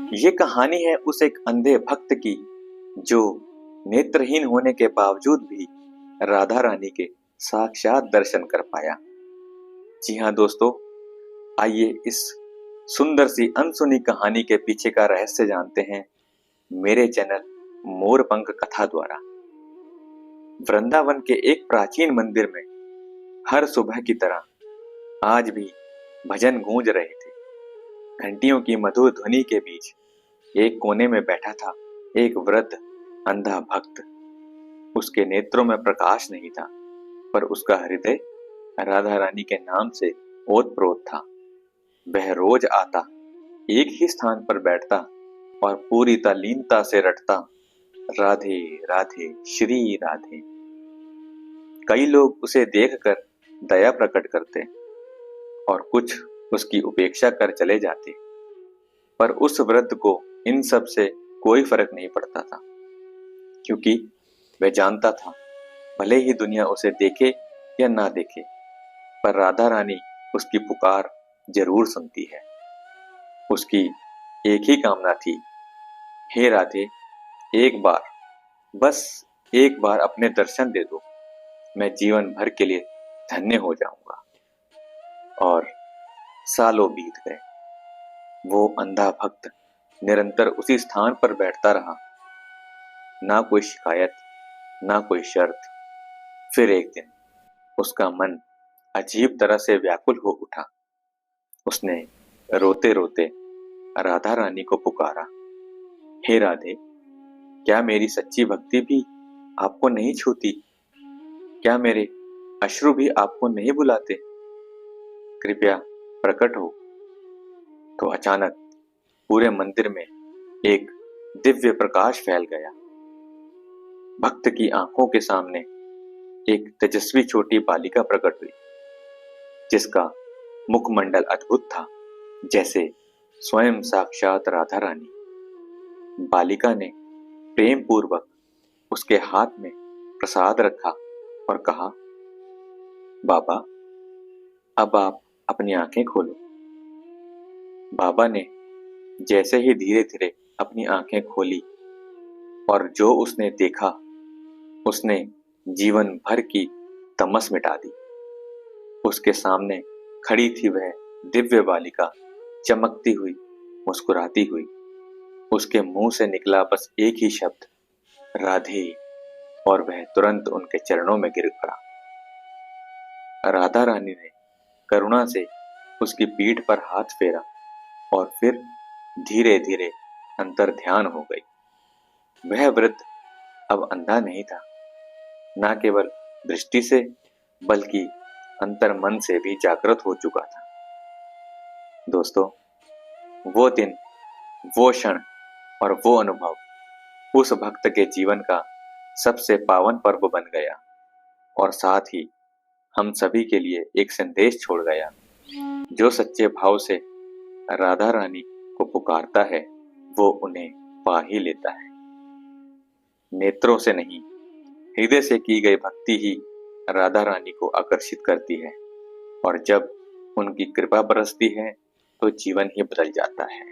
ये कहानी है उस एक अंधे भक्त की जो नेत्रहीन होने के बावजूद भी राधा रानी के साक्षात दर्शन कर पाया। जी हाँ दोस्तों, आइए इस सुंदर सी अनसुनी कहानी के पीछे का रहस्य जानते हैं मेरे चैनल मोरपंख कथा द्वारा। वृंदावन के एक प्राचीन मंदिर में हर सुबह की तरह आज भी भजन गूंज रहे थे। घंटियों की मधुर ध्वनि के बीच एक कोने में बैठा था एक वृद्ध अंधा भक्त। उसके नेत्रों में प्रकाश नहीं था, पर उसका हृदय राधा रानी के नाम से ओतप्रोत था। वह रोज आता, एक ही स्थान पर बैठता और पूरी तल्लीनता से रटता, राधे राधे श्री राधे। कई लोग उसे देखकर दया प्रकट करते और कुछ उसकी उपेक्षा कर चले जाते, पर उस वृद्ध को इन सब से कोई फर्क नहीं पड़ता था, क्योंकि वह जानता था भले ही दुनिया उसे देखे या ना देखे, पर राधा रानी उसकी पुकार जरूर सुनती है। उसकी एक ही कामना थी, हे राधे, एक बार, बस एक बार अपने दर्शन दे दो, मैं जीवन भर के लिए धन्य हो जाऊंगा। और सालों बीत गए। वो अंधा भक्त निरंतर उसी स्थान पर बैठता रहा, ना कोई शिकायत, ना कोई शर्त। फिर एक दिन उसका मन अजीब तरह से व्याकुल हो उठा। उसने रोते रोते राधा रानी को पुकारा, हे राधे, क्या मेरी सच्ची भक्ति भी आपको नहीं छूती? क्या मेरे अश्रु भी आपको नहीं बुलाते? कृपया प्रकट हो। तो अचानक पूरे मंदिर में एक दिव्य प्रकाश फैल गया। भक्त की आंखों के सामने एक तेजस्वी छोटी बालिका प्रकट हुई, जिसका मुखमंडल अद्भुत था, जैसे स्वयं साक्षात राधा रानी। बालिका ने प्रेम पूर्वक उसके हाथ में प्रसाद रखा और कहा, बाबा, अब आप अपनी आंखें खोलो। बाबा ने जैसे ही धीरे धीरे अपनी आंखें खोली और जो उसने देखा, उसने जीवन भर की तमस मिटा दी। उसके सामने खड़ी थी वह दिव्य बालिका, चमकती हुई, मुस्कुराती हुई। उसके मुंह से निकला बस एक ही शब्द, राधे, और वह तुरंत उनके चरणों में गिर पड़ा। राधा रानी ने करुणा से उसकी पीठ पर हाथ फेरा और फिर धीरे धीरे अंतर ध्यान हो गई। वह वृद्ध अब अंधा नहीं था, न केवल दृष्टि से बल्कि अंतर मन से भी जागृत हो चुका था। दोस्तों, वो दिन, वो क्षण और वो अनुभव उस भक्त के जीवन का सबसे पावन पर्व बन गया और साथ ही हम सभी के लिए एक संदेश छोड़ गया। जो सच्चे भाव से राधा रानी को पुकारता है, वो उन्हें पा ही लेता है। नेत्रों से नहीं, हृदय से की गई भक्ति ही राधा रानी को आकर्षित करती है, और जब उनकी कृपा बरसती है तो जीवन ही बदल जाता है।